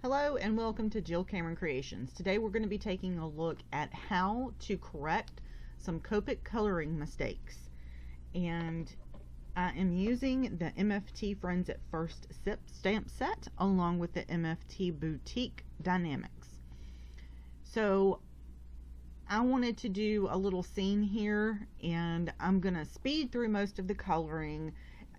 Hello and welcome to Jill Cameron Creations. Today we're going to be taking a look at how to correct some Copic coloring mistakes. And I am using the MFT Friends at First Sip stamp set along with the MFT Boutique Dynamics. So I wanted to do a little scene here, and I'm going to speed through most of the coloring,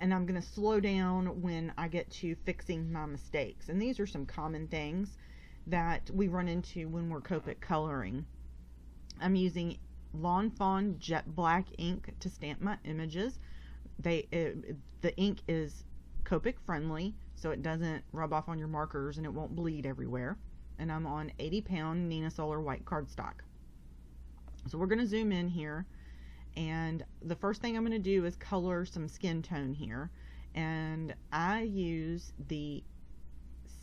and I'm going to slow down when I get to fixing my mistakes. And these are some common things that we run into when we're Copic coloring. I'm using Lawn Fawn Jet Black ink to stamp my images. The ink is Copic friendly, so it doesn't rub off on your markers and it won't bleed everywhere. And I'm on 80-pound Nina Solar white cardstock. So we're going to zoom in here. And the first thing I'm going to do is color some skin tone here, and I use the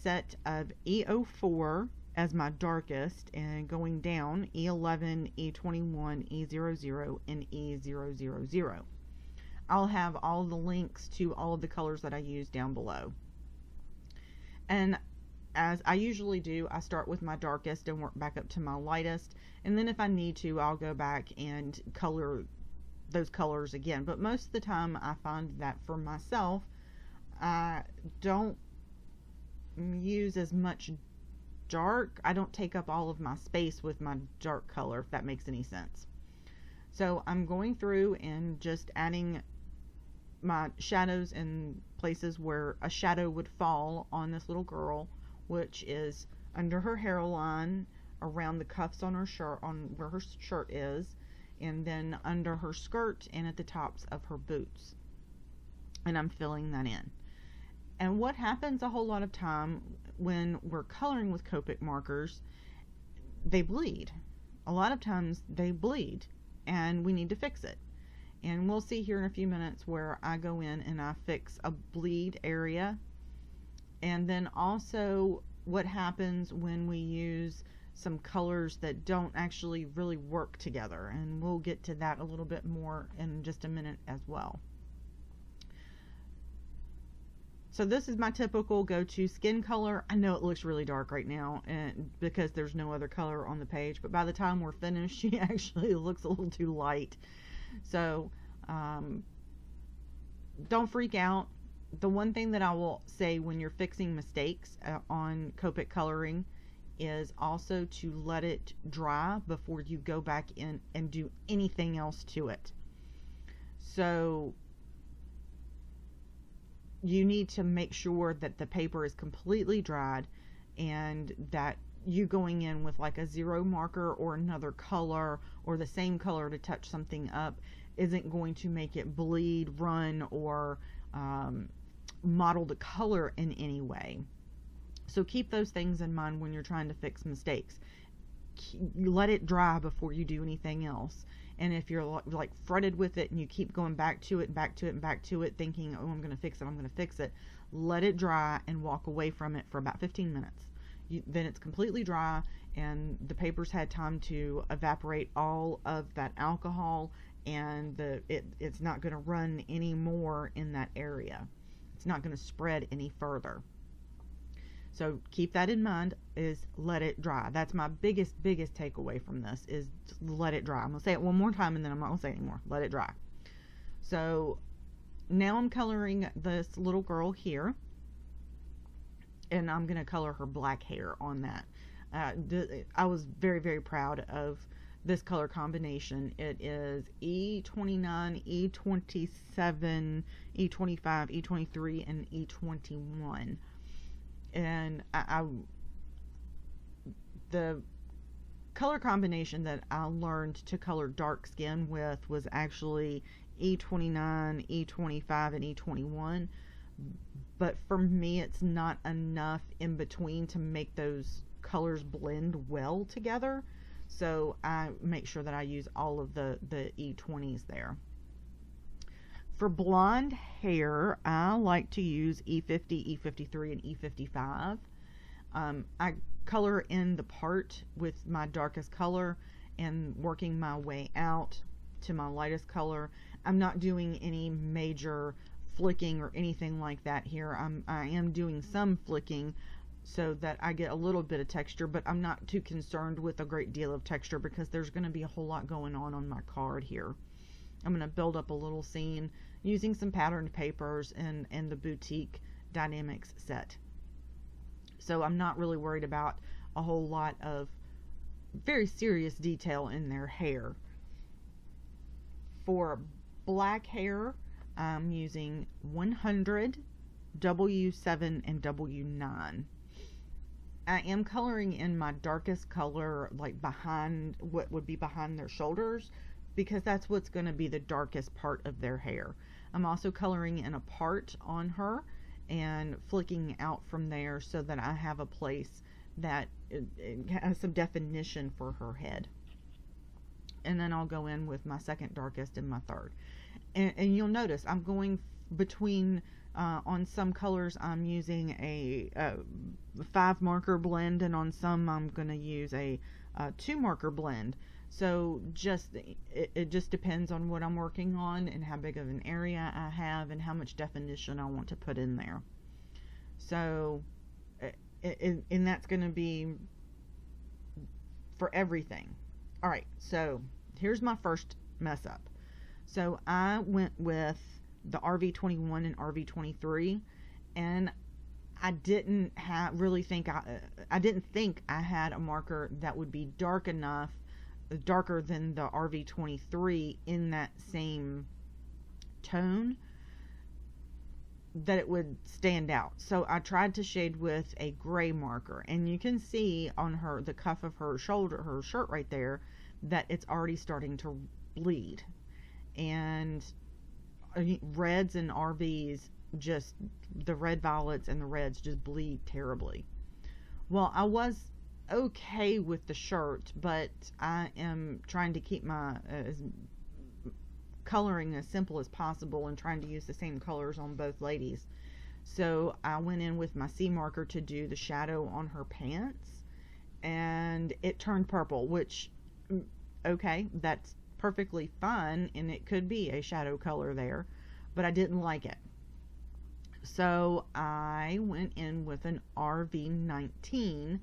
set of E04 as my darkest, and going down E11, E21, E00, and E000. I'll have all the links to all of the colors that I use down below. And as I usually do, I start with my darkest and work back up to my lightest, and then if I need to, I'll go back and color those colors again. But most of the time I find that for myself, I don't use as much dark. I don't take up all of my space with my dark color, if that makes any sense. So I'm going through and just adding my shadows in places where a shadow would fall on this little girl, which is under her hairline, around the cuffs on her shirt, on where her shirt is, and then under her skirt and at the tops of her boots. And I'm filling that in. And what happens a whole lot of time when we're coloring with Copic markers, they bleed. A lot of times they bleed, and we need to fix it. And we'll see here in a few minutes where I go in and I fix a bleed area. And then also what happens when we use some colors that don't actually really work together, and we'll get to that a little bit more in just a minute as well. So this is my typical go-to skin color. I know it looks really dark right now and because there's no other color on the page, but by the time we're finished, she actually looks a little too light. So don't freak out. The one thing that I will say when you're fixing mistakes on Copic coloring is also to let it dry before you go back in and do anything else to it. So you need to make sure that the paper is completely dried, and that you going in with like a zero marker or another color or the same color to touch something up isn't going to make it bleed, run, or model the color in any way. So keep those things in mind when you're trying to fix mistakes. Let it dry before you do anything else. And if you're like fretted with it and you keep going back to it, back to it, and back to it, thinking, oh, I'm going to fix it, I'm going to fix it, let it dry and walk away from it for about 15 minutes. Then it's completely dry, and the paper's had time to evaporate all of that alcohol, and it's not going to run anymore in that area. It's not going to spread any further. So keep that in mind, is let it dry. That's my biggest takeaway from this, is let it dry. I'm going to say it one more time and then I'm not going to say it anymore. Let it dry. So now I'm coloring this little girl here, and I'm going to color her black hair on that. I was very proud of this color combination. It is E29, E27, E25, E23, and E21. And the color combination that I learned to color dark skin with was actually E29, E25, and E21. But for me, it's not enough in between to make those colors blend well together. So I make sure that I use all of the E20s there. For blonde hair, I like to use E50, E53, and E55. I color in the part with my darkest color and working my way out to my lightest color. I'm not doing any major flicking or anything like that here. I am doing some flicking so that I get a little bit of texture, but I'm not too concerned with a great deal of texture because there's going to be a whole lot going on my card here. I'm going to build up a little scene using some patterned papers and the Boutique Dynamics set. So I'm not really worried about a whole lot of very serious detail in their hair. For black hair, I'm using 100, W7, and W9. I am coloring in my darkest color, like behind what would be behind their shoulders, because that's what's going to be the darkest part of their hair. I'm also coloring in a part on her and flicking out from there so that I have a place that it has some definition for her head. And then I'll go in with my second darkest and my third. And you'll notice I'm going between, on some colors I'm using a 5 marker blend, and on some I'm going to use a 2 marker blend. So it just depends on what I'm working on and how big of an area I have and how much definition I want to put in there. So and that's going to be for everything. Alright, so here's my first mess up. So I went with the RV21 and RV23, and I didn't really think I didn't think I had a marker that would be dark enough, darker than the RV23 in that same tone, that it would stand out. So I tried to shade with a gray marker, and you can see on the cuff of her shirt right there, that it's already starting to bleed. And reds and RVs, just the red violets and the reds just bleed terribly. Well, I was okay with the shirt, but I am trying to keep my coloring as simple as possible and trying to use the same colors on both ladies. So I went in with my C marker to do the shadow on her pants, and it turned purple, which, okay, that's perfectly fine, and it could be a shadow color there, but I didn't like it. So I went in with an RV19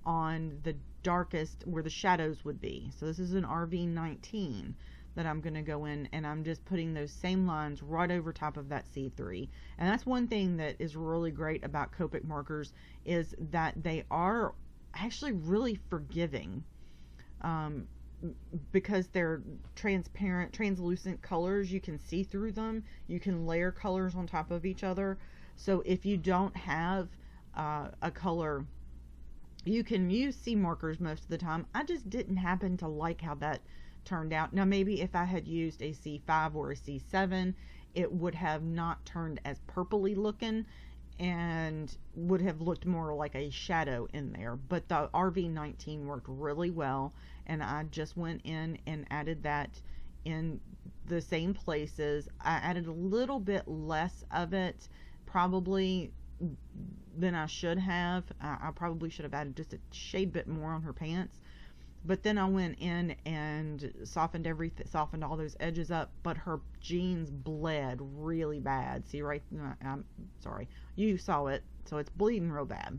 on the darkest where the shadows would be. So this is an RV19 that I'm going to go in, and I'm just putting those same lines right over top of that C3. And that's one thing that is really great about Copic markers, is that they are actually really forgiving, because they're transparent, translucent colors. You can see through them. You can layer colors on top of each other. So if you don't have a color, you can use C markers most of the time. I just didn't happen to like how that turned out. Now maybe if I had used a C5 or a C7, it would have not turned as purpley looking and would have looked more like a shadow in there. But the RV19 worked really well, and I just went in and added that in the same places. I added a little bit less of it probably than I should have. I probably should have added just a shade bit more on her pants. But then I went in and softened all those edges up, but her jeans bled really bad. See right, I'm sorry, you saw it, so it's bleeding real bad.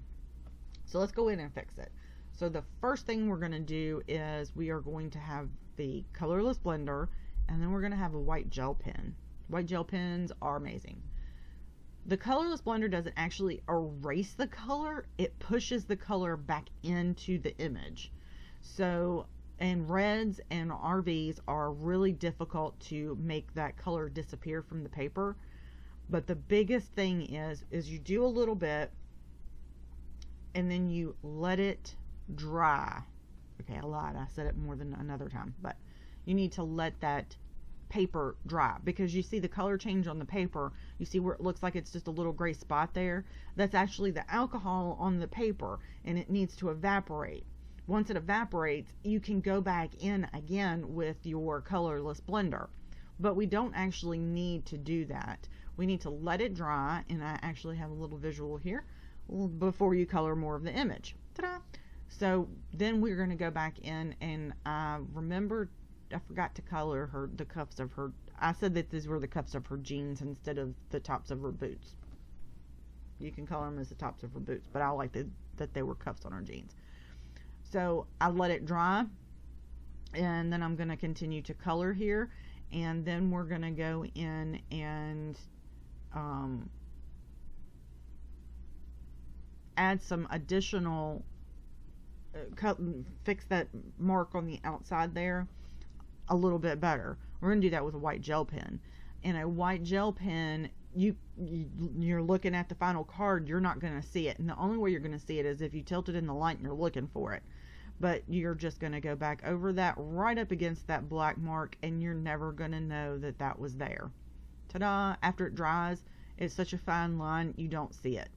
So let's go in and fix it. So the first thing we're going to do is we are going to have the colorless blender, and then we're going to have a white gel pen. White gel pens are amazing. The colorless blender doesn't actually erase the color, it pushes the color back into the image. So, and reds and RVs are really difficult to make that color disappear from the paper. But the biggest thing is you do a little bit and then you let it dry. Okay, I lied. I said it more than another time, but you need to let that paper dry, because you see the color change on the paper. You see where it looks like it's just a little gray spot there? That's actually the alcohol on the paper, and it needs to evaporate. Once it evaporates, you can go back in again with your colorless blender. But we don't actually need to do that. We need to let it dry, and I actually have a little visual here before you color more of the image. Ta-da! So then we're going to go back in, and I forgot to color the cuffs of her. I said that these were the cuffs of her jeans instead of the tops of her boots. You can color them as the tops of her boots, but I like that they were cuffs on her jeans. So I let it dry, and then I'm going to continue to color here, and then we're going to go in and add some additional fix that mark on the outside there a little bit better. We're going to do that with a white gel pen. And a white gel pen, you're looking at the final card, you're not going to see it. And the only way you're going to see it is if you tilt it in the light and you're looking for it. But you're just going to go back over that right up against that black mark, and you're never going to know that that was there. Ta-da! After it dries, it's such a fine line, you don't see it.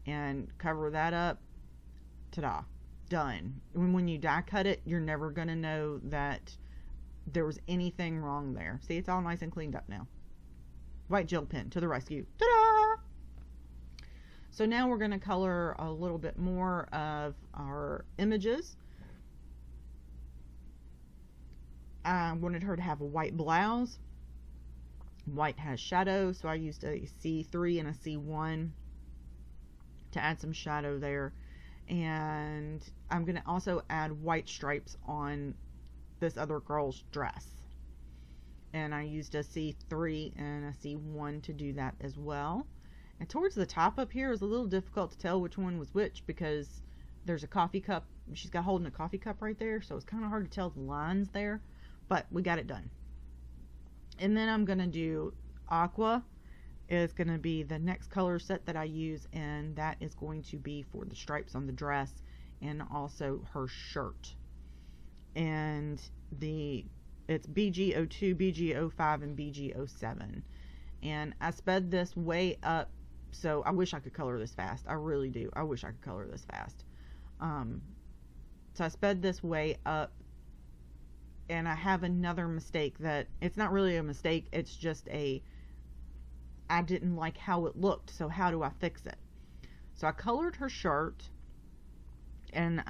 And cover that up. Ta-da! Done. When you die cut it, you're never going to know that there was anything wrong there. See, it's all nice and cleaned up now. White gel pen to the rescue. Ta-da! So now we're going to color a little bit more of our images. I wanted her to have a white blouse. White has shadow, so I used a C3 and a C1 to add some shadow there. And I'm going to also add white stripes on this other girl's dress. And I used a C3 and a C1 to do that as well. And towards the top up here is a little difficult to tell which one was which, because there's a coffee cup. She's got holding a coffee cup right there, so it's kind of hard to tell the lines there. But we got it done. And then I'm going to do aqua. Is going to be the next color set that I use, and that is going to be for the stripes on the dress and also her shirt. And it's BG02, BG05, and BG07. And I sped this way up, so I wish I could color this fast. I really do. I wish I could color this fast. So I sped this way up, and I have another mistake that it's not really a mistake. It's just I didn't like how it looked, so how do I fix it? So I colored her shirt, and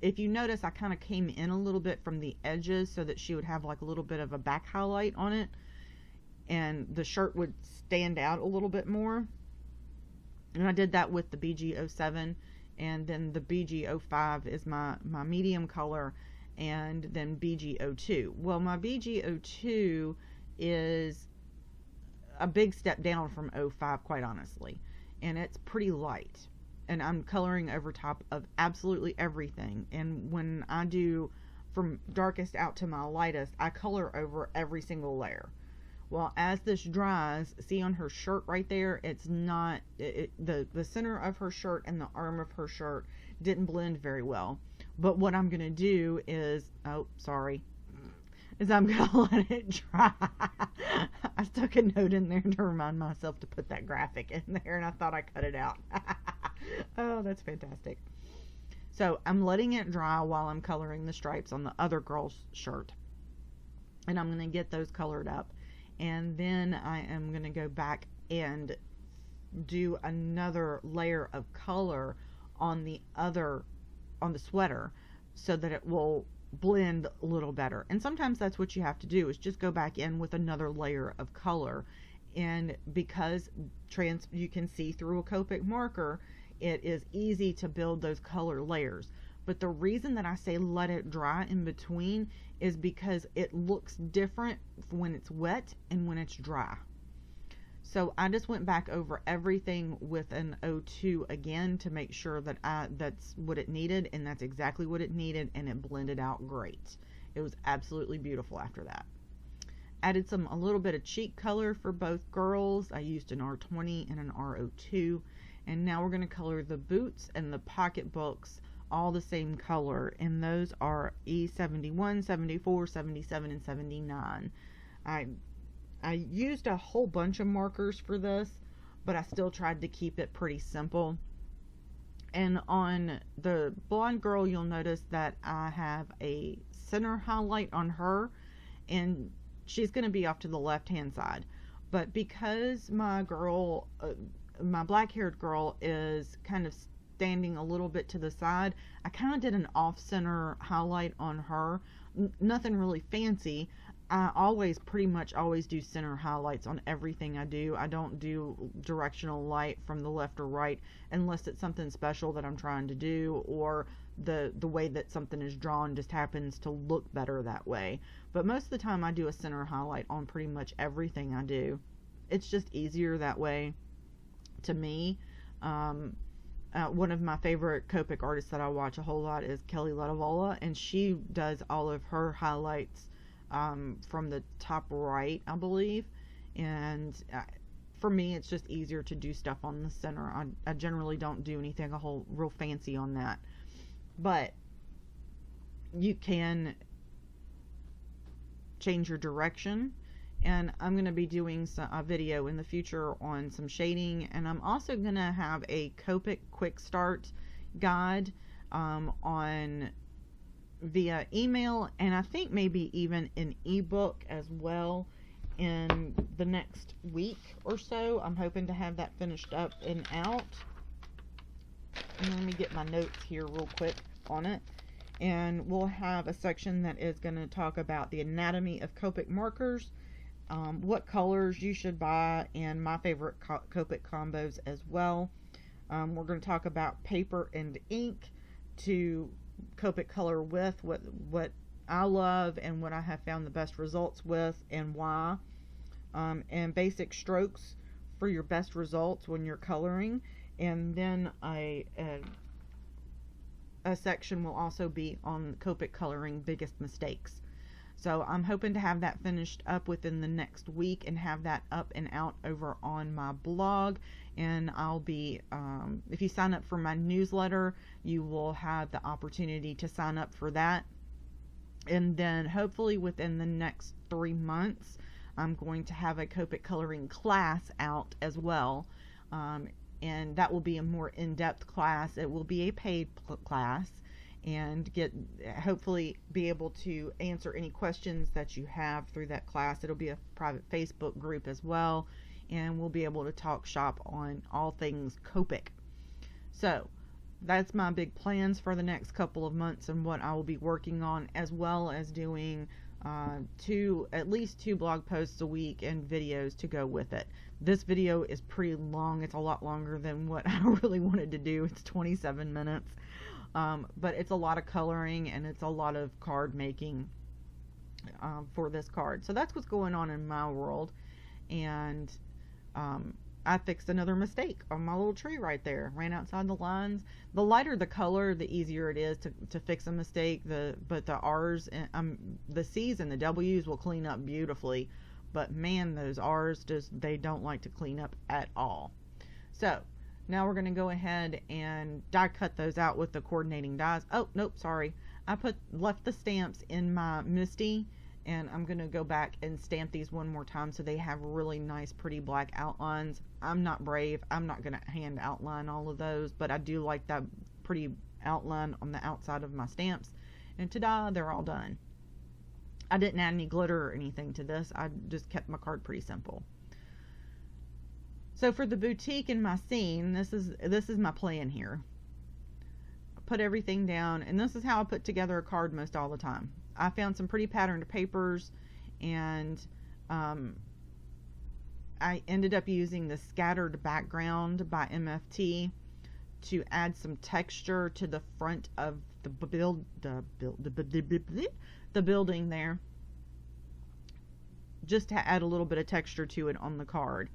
if you notice, I kind of came in a little bit from the edges so that she would have like a little bit of a back highlight on it, and the shirt would stand out a little bit more. And I did that with the BG07, and then the BG05 is my medium color, and then BG02. Well, my BG02 is a big step down from 05, quite honestly, and it's pretty light, and I'm coloring over top of absolutely everything. And when I do from darkest out to my lightest, I color over every single layer. Well, as this dries, see on her shirt right there, it's not the center of her shirt and the arm of her shirt didn't blend very well. But what I'm gonna do is I'm gonna let it dry. I stuck a note in there to remind myself to put that graphic in there, and I thought I cut it out. Oh, that's fantastic. So I'm letting it dry while I'm coloring the stripes on the other girl's shirt, and I'm going to get those colored up, and then I am going to go back and do another layer of color on the sweater so that it will blend a little better. And sometimes that's what you have to do, is just go back in with another layer of color. And because you can see through a Copic marker, it is easy to build those color layers. But the reason that I say let it dry in between is because it looks different when it's wet and when it's dry. So I just went back over everything with an 02 again to make sure that that's what it needed, and that's exactly what it needed, and it blended out great. It was absolutely beautiful after that. Added a little bit of cheek color for both girls. I used an R20 and an R02, and now we're going to color the boots and the pocketbooks all the same color, and those are E71, 74, 77, and 79. I used a whole bunch of markers for this, but I still tried to keep it pretty simple. And on the blonde girl, you'll notice that I have a center highlight on her, and she's going to be off to the left hand side. But because my girl, my black haired girl, is kind of standing a little bit to the side, I kind of did an off center highlight on her. Nothing really fancy, I pretty much always do center highlights on everything I do. I don't do directional light from the left or right unless it's something special that I'm trying to do, or the way that something is drawn just happens to look better that way. But most of the time I do a center highlight on pretty much everything I do. It's just easier that way to me. One of my favorite Copic artists that I watch a whole lot is Kelly Letavola, and she does all of her highlights from the top right, I believe. And for me, it's just easier to do stuff on the center. I generally don't do anything real fancy on that. But you can change your direction. And I'm going to be doing a video in the future on some shading, and I'm also going to have a Copic quick start guide via email, and I think maybe even an ebook as well in the next week or so. I'm hoping to have that finished up and out. And let me get my notes here real quick on it. And we'll have a section that is going to talk about the anatomy of Copic markers, what colors you should buy, and my favorite Copic combos as well. We're going to talk about paper and ink to Copic color with, what I love and what I have found the best results with and why, and basic strokes for your best results when you're coloring. And then a section will also be on Copic coloring biggest mistakes. So I'm hoping to have that finished up within the next week and have that up and out over on my blog. And I'll be, if you sign up for my newsletter, you will have the opportunity to sign up for that. And then hopefully within the next 3 months, I'm going to have a Copic coloring class out as well. And that will be a more in-depth class. It will be a paid class, and hopefully be able to answer any questions that you have through that class. It'll be a private Facebook group as well, and we'll be able to talk shop on all things Copic. So that's my big plans for the next couple of months and what I will be working on, as well as doing at least 2 blog posts a week and videos to go with it. This video is pretty long. It's a lot longer than what I really wanted to do. It's 27 minutes. But it's a lot of coloring and it's a lot of card making for this card. So that's what's going on in my world. And I fixed another mistake on my little tree right there. Ran outside the lines. The lighter the color, the easier it is to fix a mistake. But the R's, the C's and the W's will clean up beautifully. But man, those R's, they don't like to clean up at all. So now we're going to go ahead and die cut those out with the coordinating dies. Oh, nope, sorry. I left the stamps in my Misty, and I'm going to go back and stamp these one more time so they have really nice, pretty black outlines. I'm not brave. I'm not going to hand outline all of those, but I do like that pretty outline on the outside of my stamps. And ta-da, they're all done. I didn't add any glitter or anything to this. I just kept my card pretty simple. So for the boutique in my scene, this is my plan here. I put everything down, and this is how I put together a card most all the time. I found some pretty patterned papers, and I ended up using the scattered background by MFT to add some texture to the front of the building there, just to add a little bit of texture to it on the card.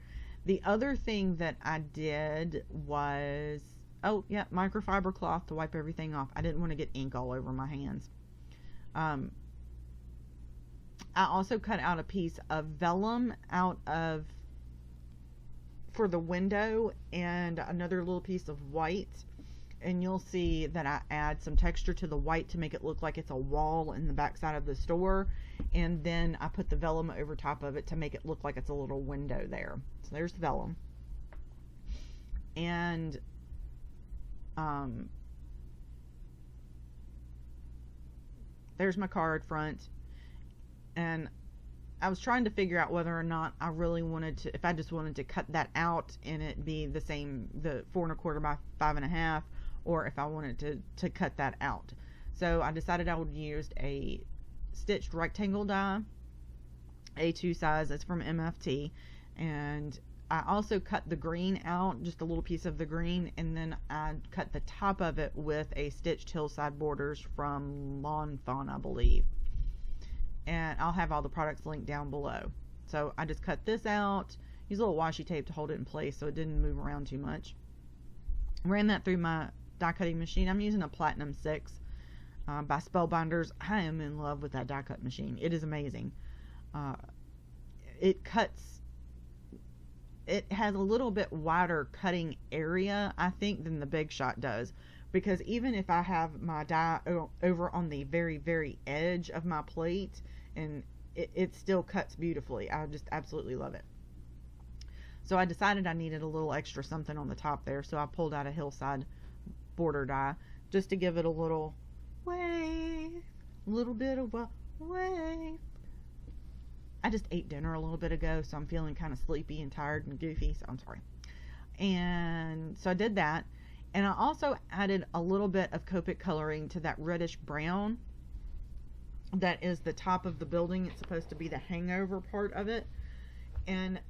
The other thing that I did was, oh yeah, microfiber cloth to wipe everything off. I didn't want to get ink all over my hands. I also cut out a piece of vellum for the window, and another little piece of white, and you'll see that I add some texture to the white to make it look like it's a wall in the back side of the store, and then I put the vellum over top of it to make it look like it's a little window there. So there's the vellum, and there's my card front. And I was trying to figure out whether or not I really wanted to, if I just wanted to cut that out and it be the same, the 4 1/4 by 5 1/2, or if I wanted to cut that out. So I decided I would use a stitched rectangle die, A2 size. It's from MFT. And I also cut the green out, just a little piece of the green, and then I cut the top of it with a stitched hillside borders from Lawn Fawn, I believe. And I'll have all the products linked down below. So I just cut this out, use a little washi tape to hold it in place so it didn't move around too much. Ran that through my die cutting machine. I'm using a Platinum 6 by Spellbinders. I am in love with that die cut machine. It is amazing. It cuts. It has a little bit wider cutting area, I think, than the Big Shot does, because even if I have my die over on the very, very edge of my plate, and it still cuts beautifully. I just absolutely love it. So I decided I needed a little extra something on the top there, so I pulled out a hillside border die just to give it a little wave, a little bit of a wave. I just ate dinner a little bit ago, so I'm feeling kind of sleepy and tired and goofy, so I'm sorry. And so I did that, and I also added a little bit of Copic coloring to that reddish brown that is the top of the building. It's supposed to be the hangover part of it. And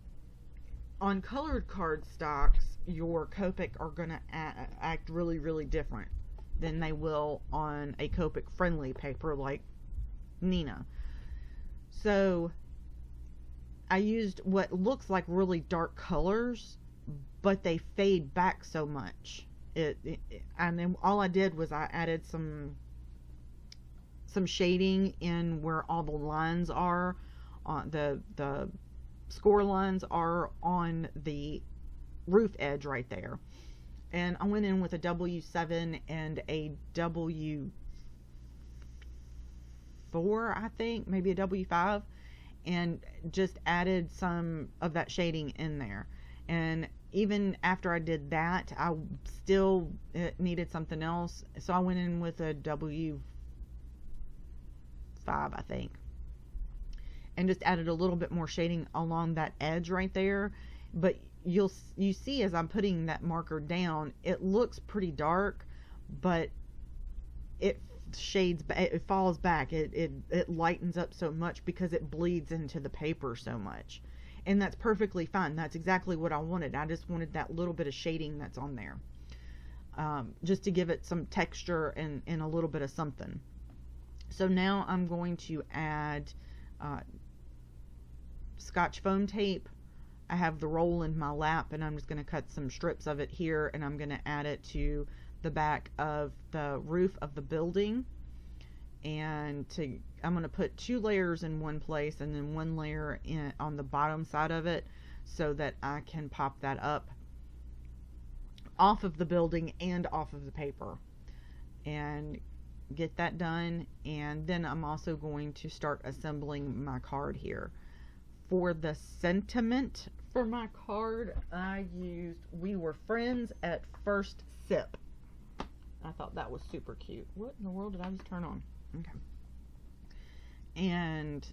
on colored cardstocks, your Copic are going to act really, really different than they will on a Copic friendly paper like Nina. So I used what looks like really dark colors, but they fade back so much. And then all I did was I added some shading in where all the lines are, on the score lines are on the roof edge right there. And I went in with a W7 and a W4, I think, maybe a W5, and just added some of that shading in there. And even after I did that, I still needed something else, so I went in with a W5, I think, and just added a little bit more shading along that edge right there. But you see, as I'm putting that marker down, it looks pretty dark, but it shades, it falls back, it lightens up so much because it bleeds into the paper so much. And that's perfectly fine. That's exactly what I wanted. I just wanted that little bit of shading that's on there, just to give it some texture and a little bit of something. So now I'm going to add Scotch foam tape. I have the roll in my lap, and I'm just going to cut some strips of it here, and I'm going to add it to the back of the roof of the building. And I'm going to put 2 layers in one place and then 1 layer on the bottom side of it, so that I can pop that up off of the building and off of the paper and get that done. And then I'm also going to start assembling my card here. For the sentiment for my card, I used "We Were Friends at First Sip." I thought that was super cute. What in the world did I just turn on? Okay. And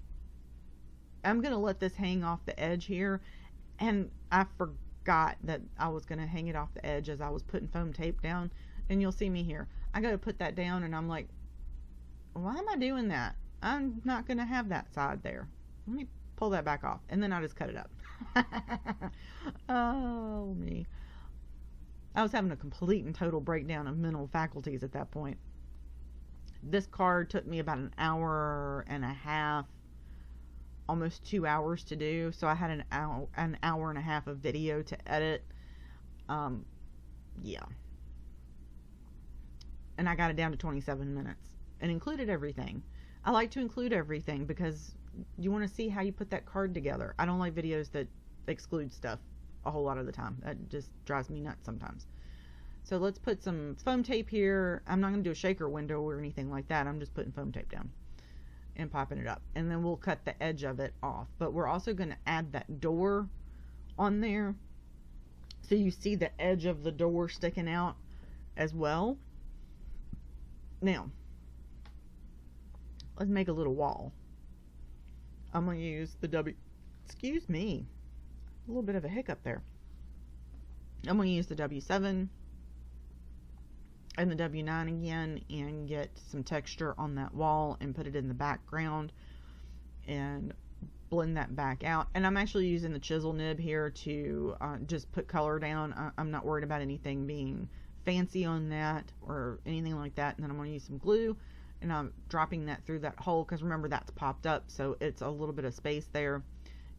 I'm going to let this hang off the edge here. And I forgot that I was going to hang it off the edge as I was putting foam tape down. And you'll see me here. I got to put that down, and I'm like, why am I doing that? I'm not going to have that side there. Let me pull that back off. And then I just cut it up. Oh, me. I was having a complete and total breakdown of mental faculties at that point. This card took me about an hour and a half, almost 2 hours to do. So I had an hour and a half of video to edit. Yeah. And I got it down to 27 minutes and included everything. I like to include everything because you want to see how you put that card together. I don't like videos that exclude stuff a whole lot of the time. That just drives me nuts sometimes. So let's put some foam tape here. I'm not going to do a shaker window or anything like that. I'm just putting foam tape down and popping it up. And then we'll cut the edge of it off. But we're also going to add that door on there, so you see the edge of the door sticking out as well. Now, let's make a little wall. I'm going to use the excuse me, a little bit of a hiccup there. I'm going to use the W7 and the W9 again and get some texture on that wall and put it in the background and blend that back out. And I'm actually using the chisel nib here to just put color down. I'm not worried about anything being fancy on that or anything like that. And then I'm going to use some glue, and I'm dropping that through that hole, because remember, that's popped up, so it's a little bit of space there.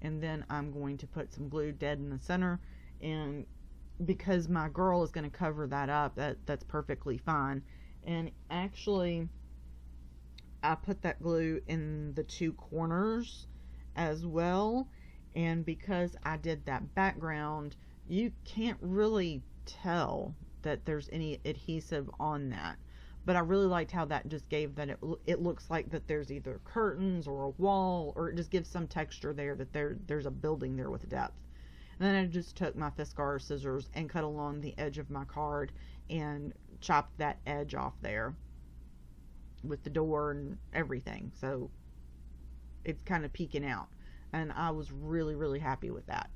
And then I'm going to put some glue dead in the center, and because my girl is going to cover that up, that's perfectly fine. And actually, I put that glue in the 2 corners as well, and because I did that background, you can't really tell that there's any adhesive on that. But I really liked how that just gave that it looks like that there's either curtains or a wall, or it just gives some texture there, that there's a building there with depth. And then I just took my Fiskars scissors and cut along the edge of my card and chopped that edge off there with the door and everything, so it's kind of peeking out, and I was really happy with that.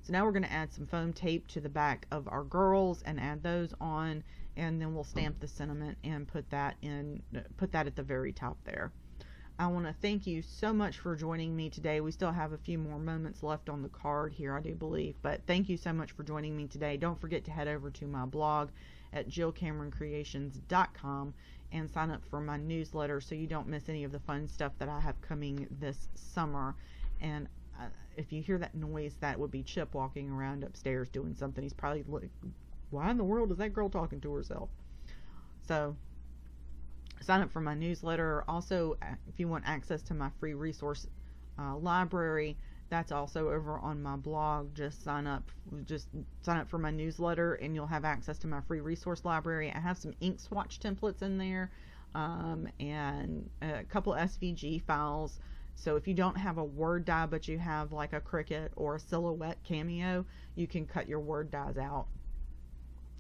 So now we're going to add some foam tape to the back of our girls and add those on, and then we'll stamp the sentiment and put that at the very top there. I want to thank you so much for joining me today. We still have a few more moments left on the card here, I do believe, but thank you so much for joining me today. Don't forget to head over to my blog at jillcameroncreations.com and sign up for my newsletter so you don't miss any of the fun stuff that I have coming this summer. And if you hear that noise, that would be Chip walking around upstairs doing something. He's probably like, why in the world is that girl talking to herself? So sign up for my newsletter. Also, if you want access to my free resource library, that's also over on my blog. Just sign up for my newsletter, and you'll have access to my free resource library. I have some ink swatch templates in there, and a couple SVG files. So if you don't have a word die, but you have like a Cricut or a Silhouette Cameo, you can cut your word dies out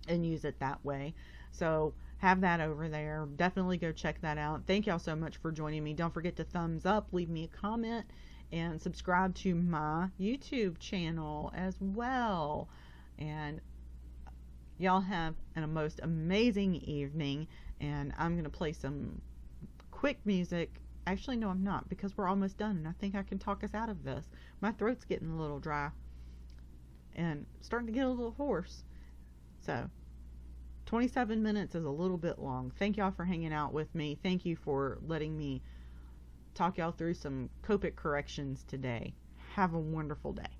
and use it that way. So have that over there. Definitely go check that out. Thank y'all so much for joining me. Don't forget to thumbs up, leave me a comment, and subscribe to my YouTube channel as well. And y'all have a most amazing evening, and I'm going to play some quick music. Actually, no, I'm not, because we're almost done, and I think I can talk us out of this. My throat's getting a little dry and starting to get a little hoarse. So 27 minutes is a little bit long. Thank y'all for hanging out with me. Thank you for letting me talk y'all through some Copic corrections today. Have a wonderful day.